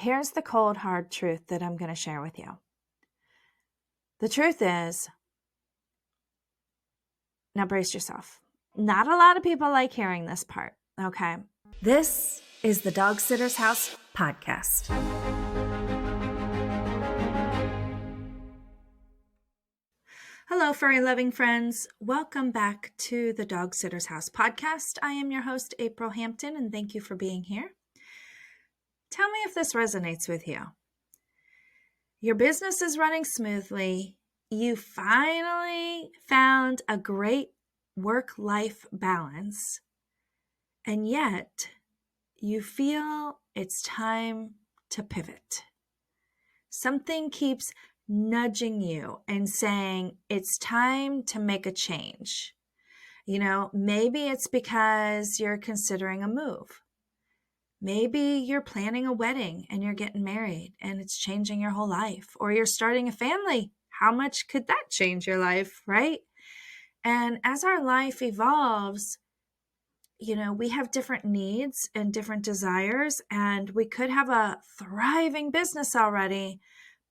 here's the cold, hard truth that I'm going to share with you. The truth is, now brace yourself. Not a lot of people like hearing this part, okay? This is the Dog Sitter's House podcast. Hello, furry loving friends. Welcome back to the Dog Sitter's House podcast. I am your host, April Hampton, and thank you for being here. Tell me if this resonates with you. Your business is running smoothly. You finally found a great work-life balance, and yet you feel it's time to pivot. Something keeps nudging you and saying it's time to make a change. Maybe it's because you're considering a move. Maybe you're planning a wedding and you're getting married and it's changing your whole life, or you're starting a family. How much could that change your life, right? And as our life evolves, we have different needs and different desires, and we could have a thriving business already,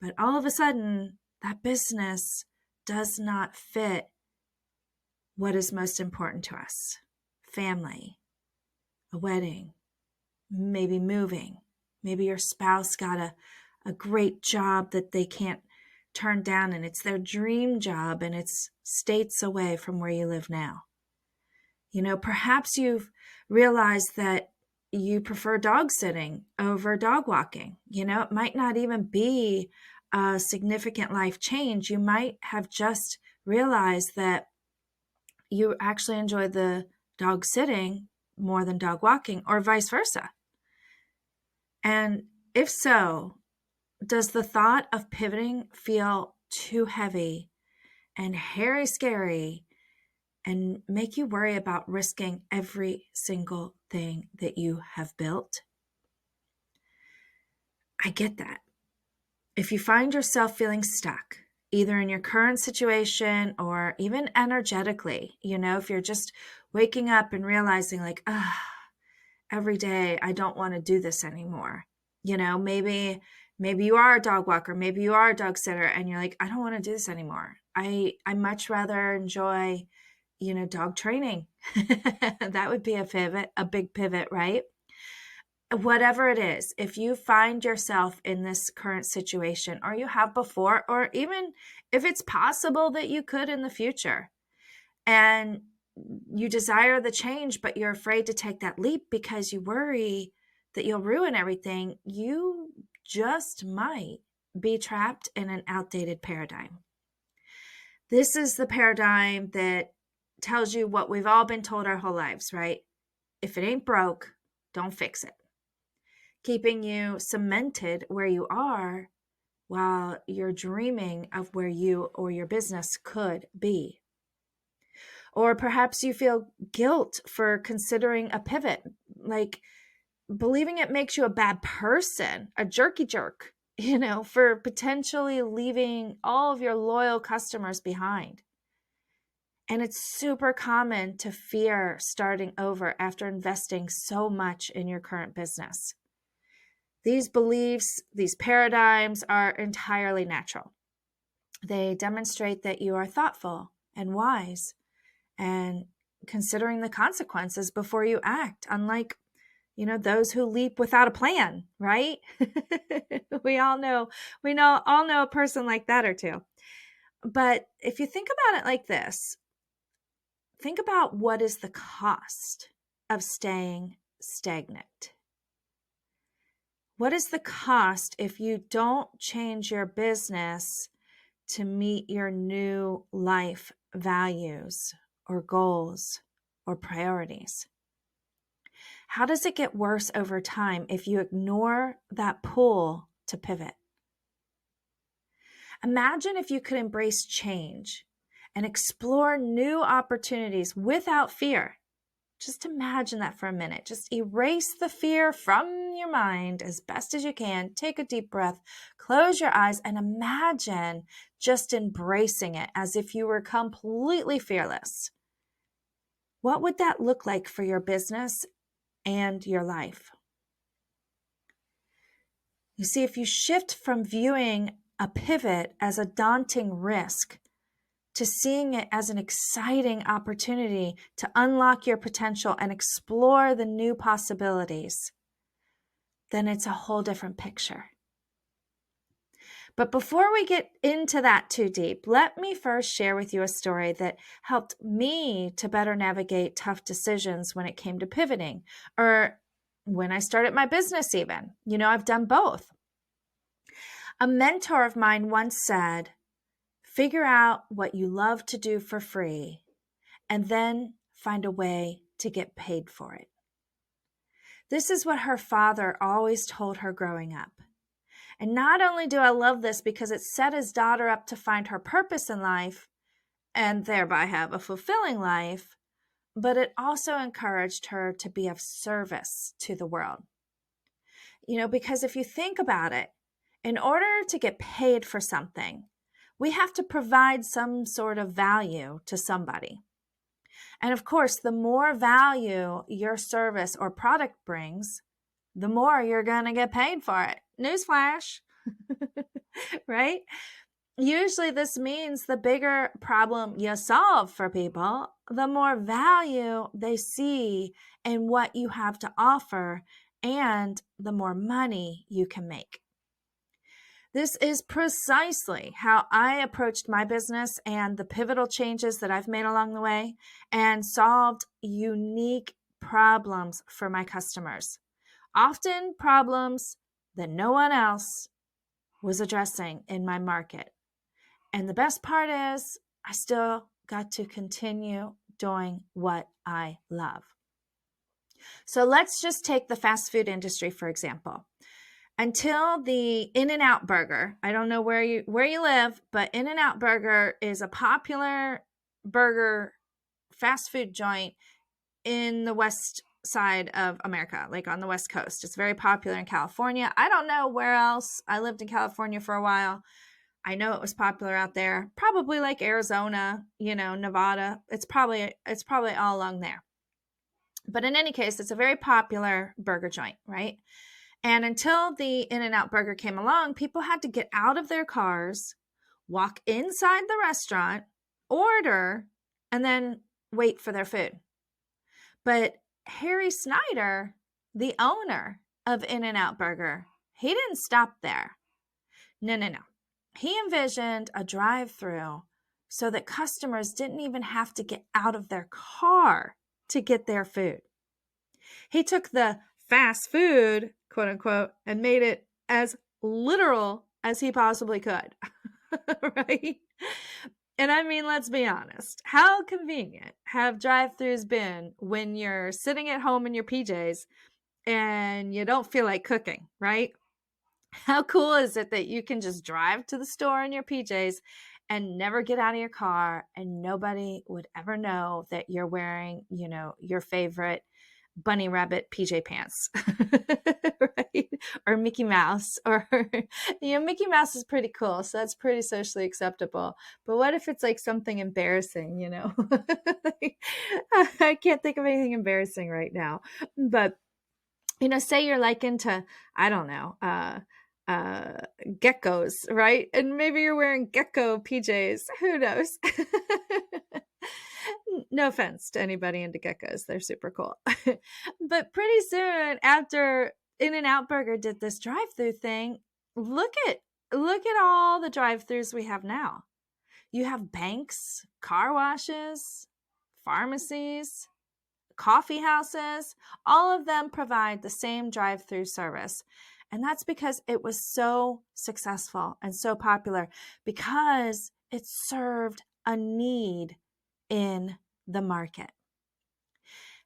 but all of a sudden that business does not fit what is most important to us. Family, a wedding, maybe moving. Maybe your spouse got a great job that they can't turn down, and it's their dream job, and it's states away from where you live now. Perhaps you've realized that you prefer dog sitting over dog walking. It might not even be a significant life change. You might have just realized that you actually enjoy the dog sitting more than dog walking, or vice versa. And if so, does the thought of pivoting feel too heavy and hairy scary and make you worry about risking every single thing that you have built? I get that. If you find yourself feeling stuck, either in your current situation or even energetically, if you're just waking up and realizing every day I don't want to do this anymore. Maybe you are a dog walker, maybe you are a dog sitter, and you're like, I don't want to do this anymore. I much rather enjoy, dog training. That would be a big pivot, right? Whatever it is, if you find yourself in this current situation, or you have before, or even if it's possible that you could in the future, and you desire the change, but you're afraid to take that leap because you worry that you'll ruin everything, you just might be trapped in an outdated paradigm. This is the paradigm that tells you what we've all been told our whole lives, right? If it ain't broke, don't fix it. Keeping you cemented where you are while you're dreaming of where you or your business could be. Or perhaps you feel guilt for considering a pivot, like believing it makes you a bad person, a jerky jerk, for potentially leaving all of your loyal customers behind. And it's super common to fear starting over after investing so much in your current business. These beliefs, these paradigms are entirely natural. They demonstrate that you are thoughtful and wise and considering the consequences before you act, unlike, those who leap without a plan, right? We all know a person like that or two. But if you think about it like this, think about what is the cost of staying stagnant. What is the cost if you don't change your business to meet your new life values or goals or priorities? How does it get worse over time if you ignore that pull to pivot? Imagine if you could embrace change and explore new opportunities without fear. Just imagine that for a minute. Just erase the fear from your mind as best as you can. Take a deep breath, close your eyes, and imagine just embracing it as if you were completely fearless. What would that look like for your business and your life? You see, if you shift from viewing a pivot as a daunting risk to seeing it as an exciting opportunity to unlock your potential and explore the new possibilities, then it's a whole different picture. But before we get into that too deep, let me first share with you a story that helped me to better navigate tough decisions when it came to pivoting, or when I started my business even. I've done both. A mentor of mine once said, figure out what you love to do for free and then find a way to get paid for it. This is what her father always told her growing up. And not only do I love this because it set his daughter up to find her purpose in life and thereby have a fulfilling life, but it also encouraged her to be of service to the world. Because if you think about it, in order to get paid for something, we have to provide some sort of value to somebody. And of course, the more value your service or product brings, the more you're going to get paid for it. Newsflash, right? Usually this means the bigger problem you solve for people, the more value they see in what you have to offer, and the more money you can make. This is precisely how I approached my business and the pivotal changes that I've made along the way and solved unique problems for my customers. Often problems that no one else was addressing in my market. And the best part is I still got to continue doing what I love. So let's just take the fast food industry, for example. Until the In-N-Out Burger, I don't know where you live, but In-N-Out Burger is a popular burger fast food joint in the west side of America, like on the West Coast. It's very popular in California. I don't know where else. I lived in California for a while. I know it was popular out there, probably like Arizona, Nevada. It's probably all along there. But in any case, it's a very popular burger joint, right? And until the In-N-Out Burger came along, people had to get out of their cars, walk inside the restaurant, order, and then wait for their food. But Harry Snyder, the owner of In-N-Out Burger, he didn't stop there. No. He envisioned a drive-through so that customers didn't even have to get out of their car to get their food. He took the fast food, quote unquote, and made it as literal as he possibly could, right? And I mean, let's be honest. How convenient have drive-thrus been when you're sitting at home in your PJs and you don't feel like cooking, right? How cool is it that you can just drive to the store in your PJs and never get out of your car and nobody would ever know that you're wearing, your favorite bunny rabbit PJ pants, right? Or Mickey Mouse, or, Mickey Mouse is pretty cool. So that's pretty socially acceptable. But what if it's like something embarrassing, I can't think of anything embarrassing right now, but say you're like into, I don't know, geckos, right? And maybe you're wearing gecko PJs. Who knows? No offense to anybody into geckos. They're super cool. But pretty soon after In-N-Out Burger did this drive-through thing, look at all the drive-throughs we have now. You have banks, car washes, pharmacies, coffee houses. All of them provide the same drive-through service. And that's because it was so successful and so popular, because it served a need in the market.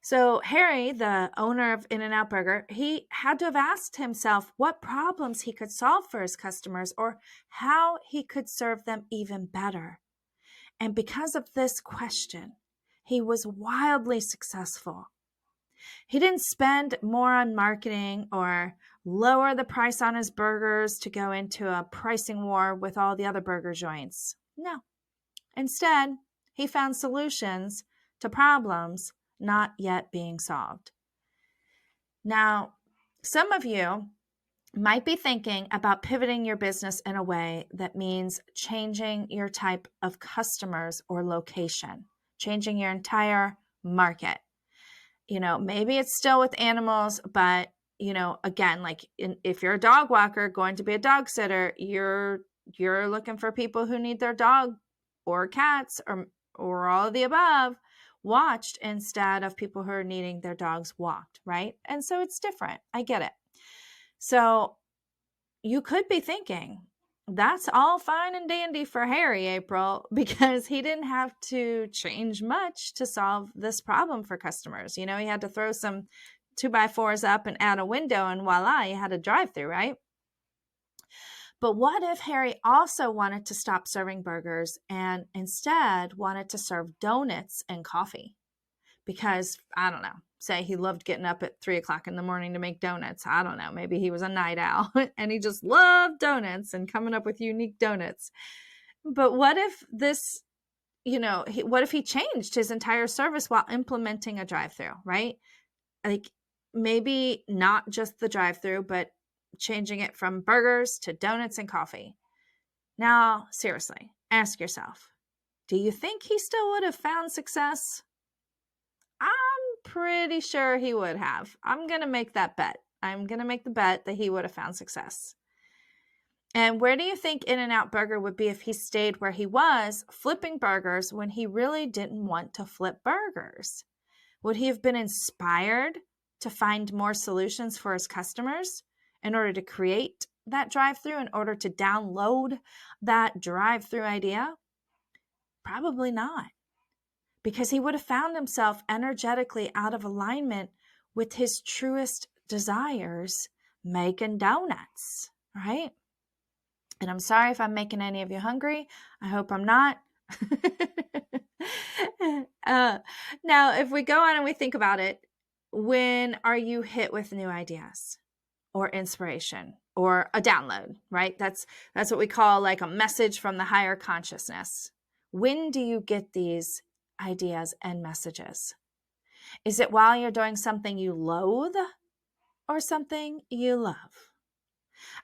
So Harry, the owner of In-N-Out Burger, he had to have asked himself what problems he could solve for his customers or how he could serve them even better. And because of this question, he was wildly successful. He didn't spend more on marketing or lower the price on his burgers to go into a pricing war with all the other burger joints. No. Instead, he found solutions to problems not yet being solved. Now, some of you might be thinking about pivoting your business in a way that means changing your type of customers or location, changing your entire market. Maybe it's still with animals, but again, like if you're a dog walker going to be a dog sitter, you're looking for people who need their dog or cats or all of the above watched instead of people who are needing their dogs walked, right? And so it's different. I get it. So you could be thinking, that's all fine and dandy for Harry, April, because he didn't have to change much to solve this problem for customers. He had to throw some 2x4s up and add a window, and voila, you had a drive-through, right? But what if Harry also wanted to stop serving burgers and instead wanted to serve donuts and coffee? Because, I don't know, say he loved getting up at 3:00 in the morning to make donuts. I don't know. Maybe he was a night owl and he just loved donuts and coming up with unique donuts. But what if this, what if he changed his entire service while implementing a drive-through, right? Like maybe not just the drive-through, but changing it from burgers to donuts and coffee. Now, seriously, ask yourself, do you think he still would have found success? I'm pretty sure he would have. I'm going to make that bet. I'm going to make the bet that he would have found success. And where do you think In-N-Out Burger would be if he stayed where he was, flipping burgers when he really didn't want to flip burgers? Would he have been inspired to find more solutions for his customers in order to create that drive-through, in order to download that drive-through idea? Probably not. Because he would have found himself energetically out of alignment with his truest desires, making donuts, right? And I'm sorry if I'm making any of you hungry. I hope I'm not. Now, if we go on and we think about it, when are you hit with new ideas or inspiration or a download, right? That's what we call like a message from the higher consciousness. When do you get these ideas and messages? Is it while you're doing something you loathe or something you love?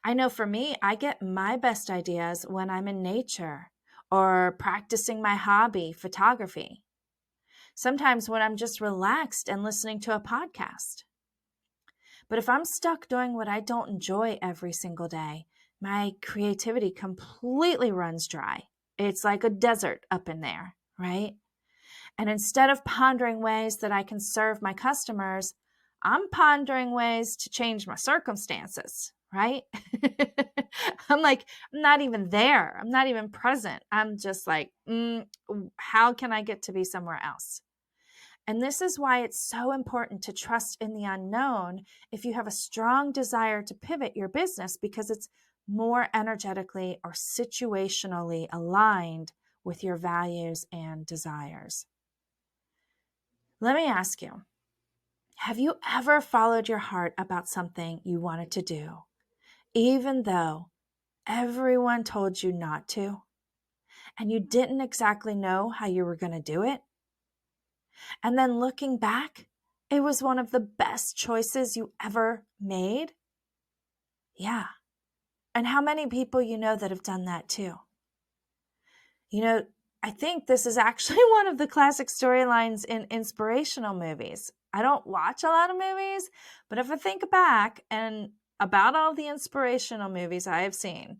I know for me, I get my best ideas when I'm in nature or practicing my hobby, photography. Sometimes when I'm just relaxed and listening to a podcast. But if I'm stuck doing what I don't enjoy every single day, my creativity completely runs dry. It's like a desert up in there, right? And instead of pondering ways that I can serve my customers, I'm pondering ways to change my circumstances, right? I'm not even there. I'm not even present. I'm just like, how can I get to be somewhere else? And this is why it's so important to trust in the unknown if you have a strong desire to pivot your business, because it's more energetically or situationally aligned with your values and desires. Let me ask you, have you ever followed your heart about something you wanted to do, even though everyone told you not to, and you didn't exactly know how you were going to do it? And then looking back, it was one of the best choices you ever made? Yeah. And how many people you know that have done that too? I think this is actually one of the classic storylines in inspirational movies. I don't watch a lot of movies, but if I think back and about all the inspirational movies I have seen,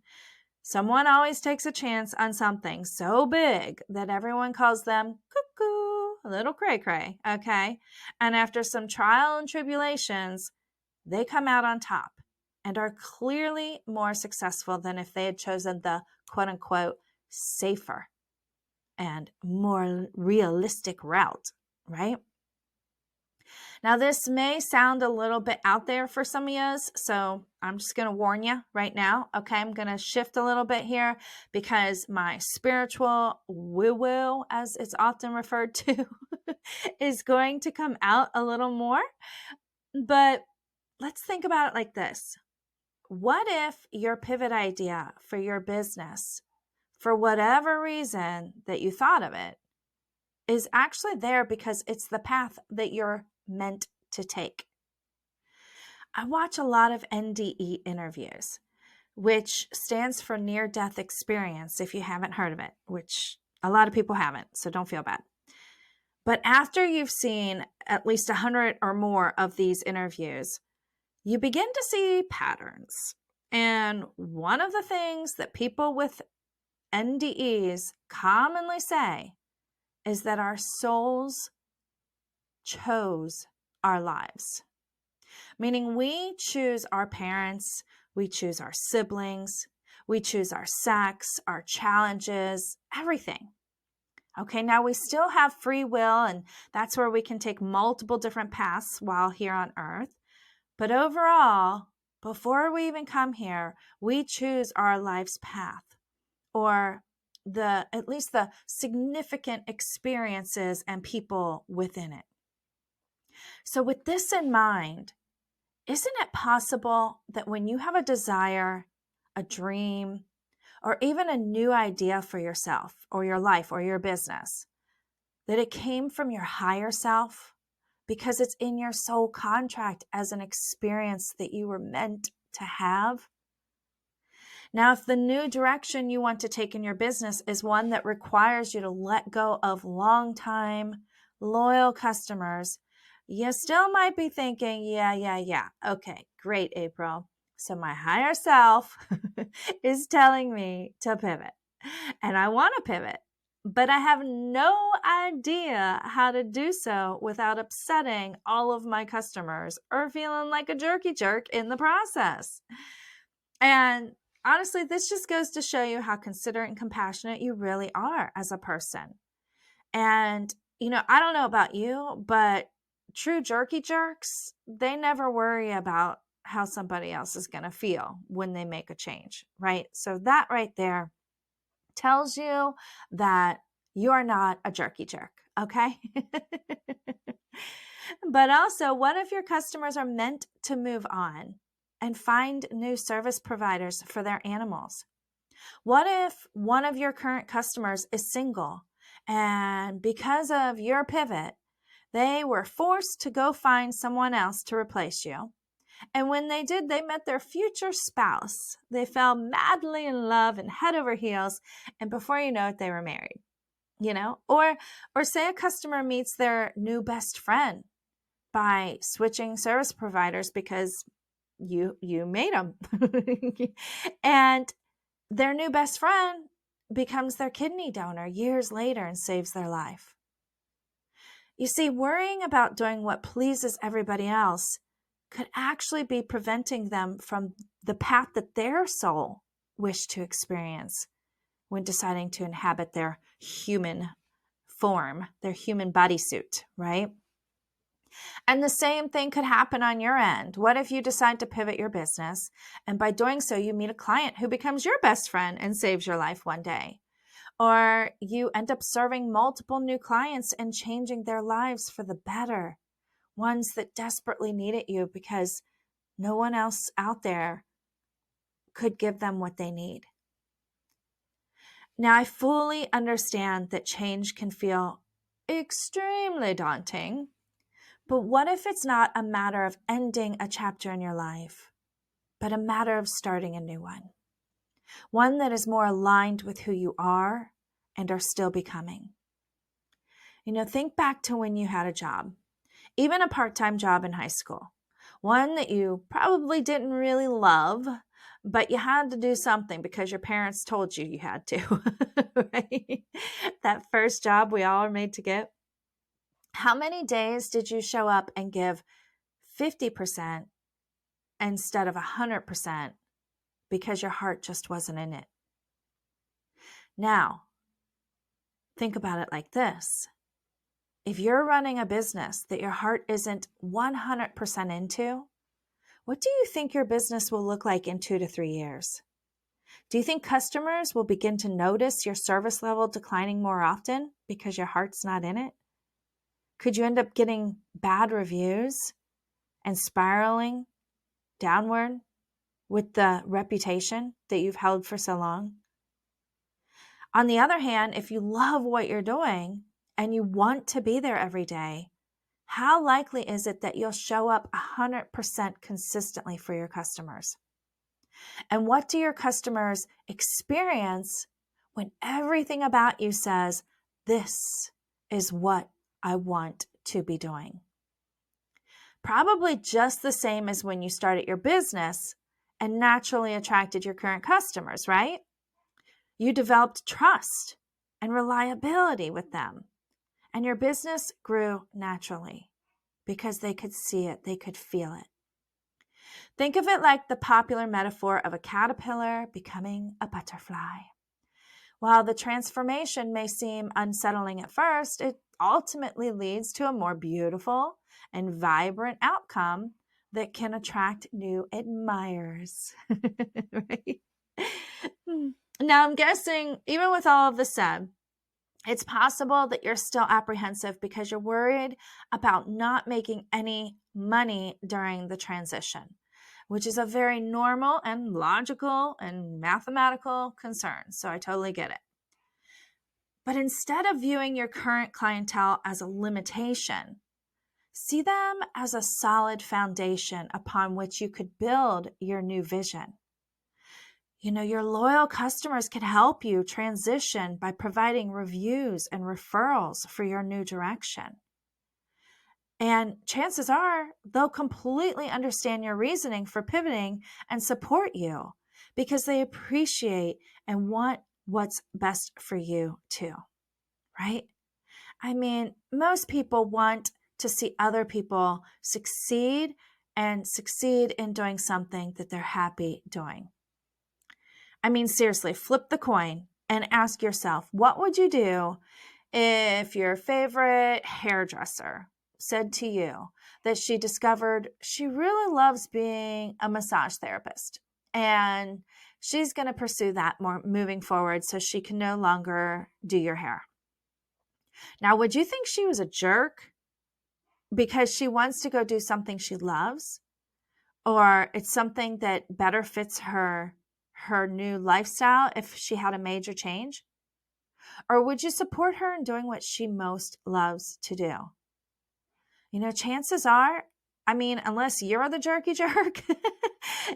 someone always takes a chance on something so big that everyone calls them cuckoo, a little cray-cray, okay? And after some trial and tribulations, they come out on top and are clearly more successful than if they had chosen the quote-unquote safer and more realistic route, right? Now, this may sound a little bit out there for some of you, so I'm just going to warn you right now, okay? I'm going to shift a little bit here because my spiritual woo-woo, as it's often referred to, is going to come out a little more. But let's think about it like this. What if your pivot idea for your business, for whatever reason that you thought of it, is actually there because it's the path that you're meant to take? I watch a lot of NDE interviews, which stands for near-death experience, if you haven't heard of it, which a lot of people haven't, so don't feel bad. But after you've seen at least 100 or more of these interviews, you begin to see patterns. And one of the things that people with NDEs commonly say is that our souls chose our lives. Meaning we choose our parents, we choose our siblings, we choose our sex, our challenges, everything. Okay, now we still have free will, and that's where we can take multiple different paths while here on earth. But overall, before we even come here, we choose our life's path, or at least the significant experiences and people within it. So with this in mind, isn't it possible that when you have a desire, a dream, or even a new idea for yourself or your life or your business, that it came from your higher self because it's in your soul contract as an experience that you were meant to have? Now, if the new direction you want to take in your business is one that requires you to let go of long-time, loyal customers, you still might be thinking, yeah. Okay, great, April. So my higher self is telling me to pivot, and I want to pivot, but I have no idea how to do so without upsetting all of my customers or feeling like a jerky jerk in the process. And honestly, this just goes to show you how considerate and compassionate you really are as a person. And, I don't know about you, but true jerky jerks, they never worry about how somebody else is going to feel when they make a change, right? So that right there tells you that you are not a jerky jerk, okay? But also, what if your customers are meant to move on and find new service providers for their animals? What if one of your current customers is single and because of your pivot, they were forced to go find someone else to replace you? And when they did, they met their future spouse. They fell madly in love and head over heels. And before you know it, they were married, or say a customer meets their new best friend by switching service providers because you made them. And their new best friend becomes their kidney donor years later and saves their life. You see, worrying about doing what pleases everybody else could actually be preventing them from the path that their soul wished to experience when deciding to inhabit their human form, their human bodysuit, right? And the same thing could happen on your end. What if you decide to pivot your business, and by doing so, you meet a client who becomes your best friend and saves your life one day? Or you end up serving multiple new clients and changing their lives for the better, ones that desperately needed you because no one else out there could give them what they need. Now, I fully understand that change can feel extremely daunting, but what if it's not a matter of ending a chapter in your life, but a matter of starting a new one? One that is more aligned with who you are and are still becoming. Think back to when you had a job, even a part-time job in high school, one that you probably didn't really love, but you had to do something because your parents told you you had to, right? That first job we all are made to get. How many days did you show up and give 50% instead of 100% because your heart just wasn't in it? Now, think about it like this. If you're running a business that your heart isn't 100% into, what do you think your business will look like in 2 to 3 years? Do you think customers will begin to notice your service level declining more often because your heart's not in it? Could you end up getting bad reviews and spiraling downward with the reputation that you've held for so long? On the other hand, if you love what you're doing and you want to be there every day, how likely is it that you'll show up 100% consistently for your customers? And what do your customers experience when everything about you says, this is what I want to be doing? Probably just the same as when you started your business and naturally attracted your current customers, right? You developed trust and reliability with them, and your business grew naturally because they could see it, they could feel it. Think of it like the popular metaphor of a caterpillar becoming a butterfly. While the transformation may seem unsettling at first, it ultimately leads to a more beautiful and vibrant outcome that can attract new admirers. Right? Now, I'm guessing, even with all of this said, it's possible that you're still apprehensive because you're worried about not making any money during the transition, which is a very normal and logical and mathematical concern. So I totally get it. But instead of viewing your current clientele as a limitation, see them as a solid foundation upon which you could build your new vision. You know, your loyal customers can help you transition by providing reviews and referrals for your new direction. And chances are they'll completely understand your reasoning for pivoting and support you because they appreciate and want what's best for you too, right? I mean, most people want to see other people succeed and succeed in doing something that they're happy doing. I mean, seriously, flip the coin and ask yourself, what would you do if your favorite hairdresser said to you that she discovered she really loves being a massage therapist and she's going to pursue that more moving forward so she can no longer do your hair? Now, would you think she was a jerk because she wants to go do something she loves, or it's something that better fits her new lifestyle if she had a major change? Or would you support her in doing what she most loves to do? You know, chances are, I mean, unless you're the jerky jerk,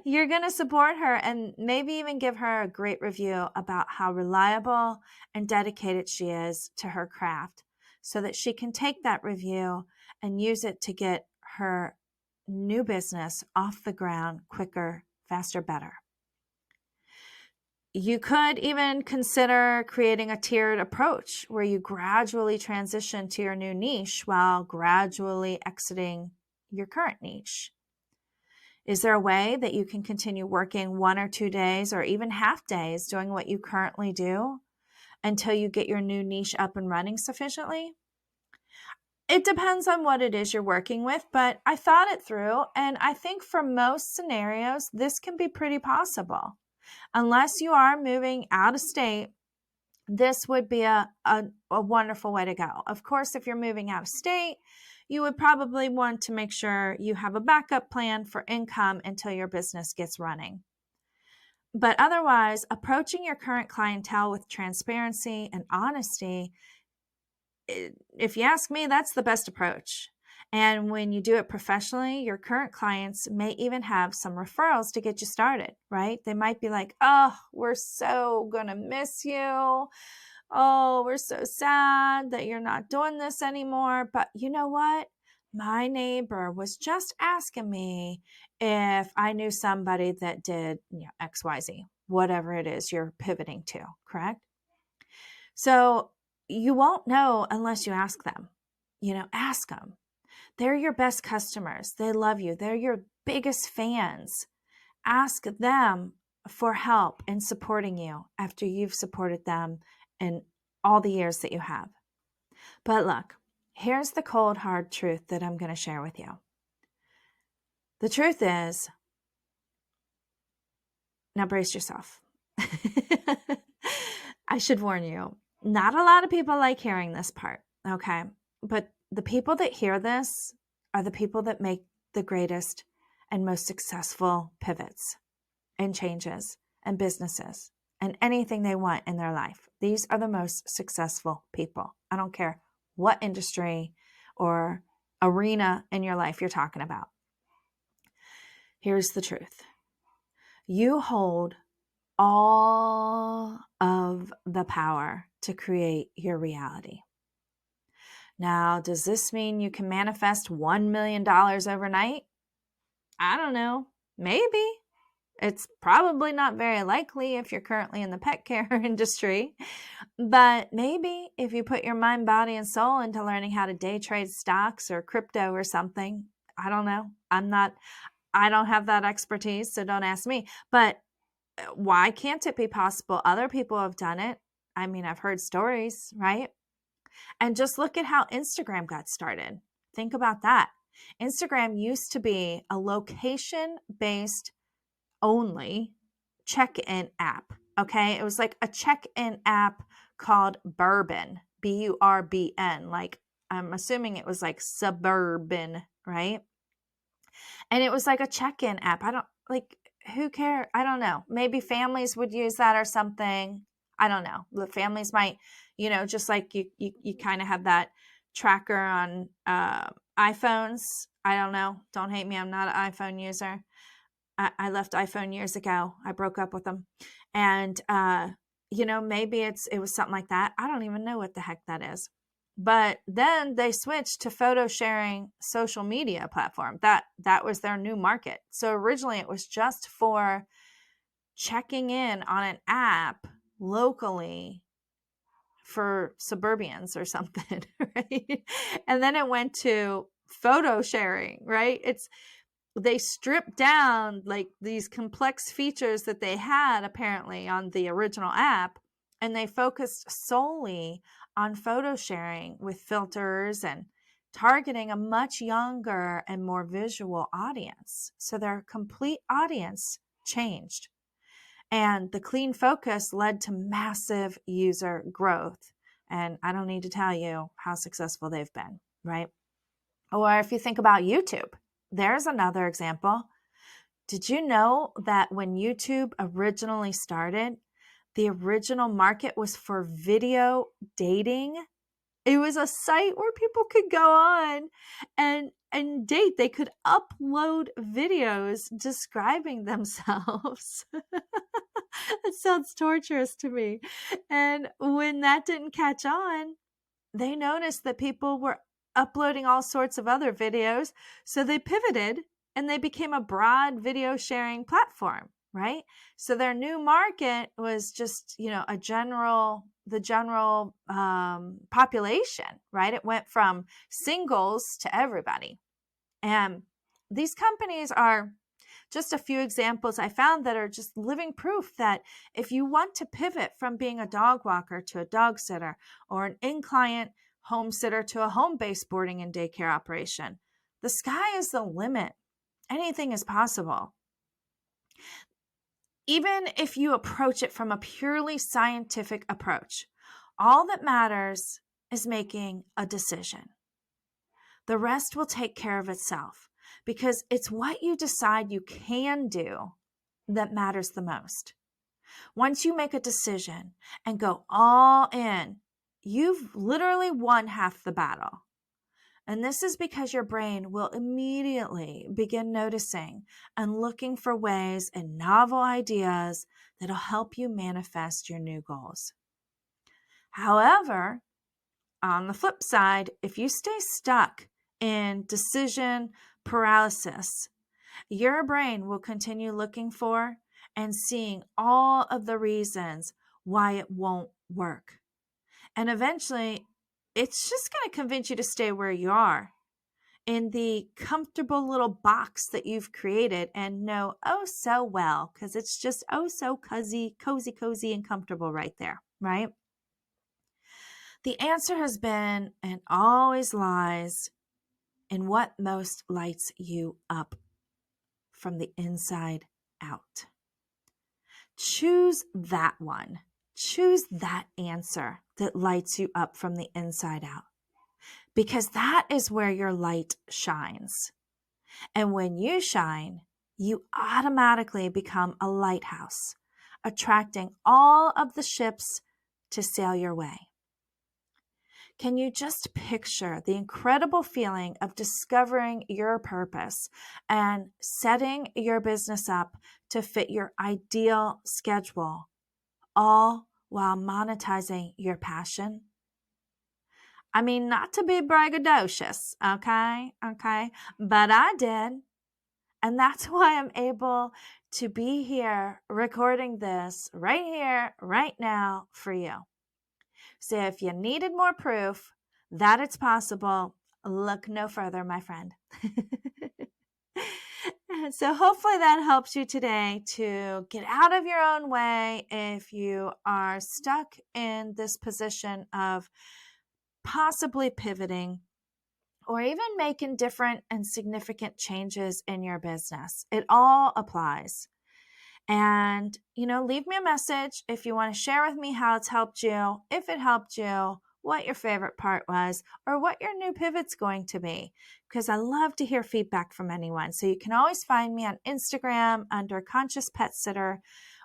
you're going to support her and maybe even give her a great review about how reliable and dedicated she is to her craft so that she can take that review and use it to get her new business off the ground quicker, faster, better. You could even consider creating a tiered approach where you gradually transition to your new niche while gradually exiting your current niche. Is there a way that you can continue working 1 or 2 days or even half days doing what you currently do until you get your new niche up and running sufficiently? It depends on what it is you're working with, but I thought it through, and I think for most scenarios, this can be pretty possible. Unless you are moving out of state, this would be a wonderful way to go. Of course, if you're moving out of state, you would probably want to make sure you have a backup plan for income until your business gets running. But otherwise, approaching your current clientele with transparency and honesty, if you ask me, that's the best approach. And when you do it professionally, your current clients may even have some referrals to get you started, right? They might be like, oh, we're so going to miss you. Oh, we're so sad that you're not doing this anymore. But you know what? My neighbor was just asking me if I knew somebody that did, XYZ, whatever it is you're pivoting to, correct? So you won't know unless you ask them. Ask them. They're your best customers. They love you. They're your biggest fans. Ask them for help in supporting you after you've supported them in all the years that you have. But look, here's the cold, hard truth that I'm going to share with you. The truth is, now brace yourself. I should warn you, not a lot of people like hearing this part, okay? But the people that hear this are the people that make the greatest and most successful pivots and changes and businesses and anything they want in their life. These are the most successful people. I don't care what industry or arena in your life you're talking about. Here's the truth. You hold all of the power to create your reality. Now, does this mean you can manifest $1 million overnight? I don't know. Maybe. It's probably not very likely if you're currently in the pet care industry. But maybe if you put your mind, body, and soul into learning how to day trade stocks or crypto or something. I don't know. I don't have that expertise, so don't ask me. But why can't it be possible? Other people have done it. I mean, I've heard stories, right? And just look at how Instagram got started. Think about that. Instagram used to be a location-based only check-in app. Okay. It was like a check-in app called Bourbon, Burbn. Like, I'm assuming it was like suburban, right? And it was like a check-in app. Who cares? I don't know. Maybe families would use that or something. I don't know. The families might, just like you kind of have that tracker on iPhones. I don't know. Don't hate me. I'm not an iPhone user. I left iPhone years ago. I broke up with them. And, maybe it was something like that. I don't even know what the heck that is. But then they switched to photo sharing social media platform. That was their new market. So originally it was just for checking in on an app locally for suburbians or something, right? And then it went to photo sharing, right? They stripped down like these complex features that they had apparently on the original app, and they focused solely on photo sharing with filters and targeting a much younger and more visual audience. So their complete audience changed. And the clean focus led to massive user growth. And I don't need to tell you how successful they've been, right? Or if you think about YouTube, there's another example. Did you know that when YouTube originally started, the original market was for video dating? It was a site where people could go on and date. They could upload videos describing themselves. It sounds torturous to me. And when that didn't catch on, they noticed that people were uploading all sorts of other videos. So they pivoted and they became a broad video sharing platform, right? So their new market was just, the general population, right? It went from singles to everybody. And these companies are just a few examples I found that are just living proof that if you want to pivot from being a dog walker to a dog sitter, or an in-client home sitter to a home-based boarding and daycare operation, the sky is the limit. Anything is possible. Even if you approach it from a purely scientific approach, all that matters is making a decision. The rest will take care of itself, because it's what you decide you can do that matters the most. Once you make a decision and go all in, you've literally won half the battle. And this is because your brain will immediately begin noticing and looking for ways and novel ideas that'll help you manifest your new goals. However, on the flip side, if you stay stuck in decision paralysis, your brain will continue looking for and seeing all of the reasons why it won't work. And eventually, it's just going to convince you to stay where you are in the comfortable little box that you've created and know oh so well, because it's just oh so cozy, and comfortable right there, right? The answer has been and always lies in what most lights you up from the inside out. Choose that one. Choose that answer that lights you up from the inside out, because that is where your light shines. And when you shine, you automatically become a lighthouse, attracting all of the ships to sail your way. Can you just picture the incredible feeling of discovering your purpose and setting your business up to fit your ideal schedule, all while monetizing your passion? I mean, not to be braggadocious, okay? Okay. But I did. And that's why I'm able to be here recording this right here, right now for you. So if you needed more proof that it's possible, look no further, my friend. So hopefully that helps you today to get out of your own way if you are stuck in this position of possibly pivoting or even making different and significant changes in your business. It all applies. And, leave me a message if you want to share with me how it's helped you, if it helped you, what your favorite part was, or what your new pivot's going to be, because I love to hear feedback from anyone. So you can always find me on Instagram under Conscious Pet Sitter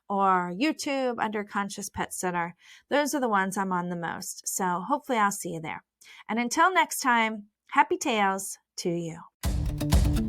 or YouTube under Conscious Pet Sitter. Those are the ones I'm on the most. So hopefully I'll see you there. And until next time, happy tails to you.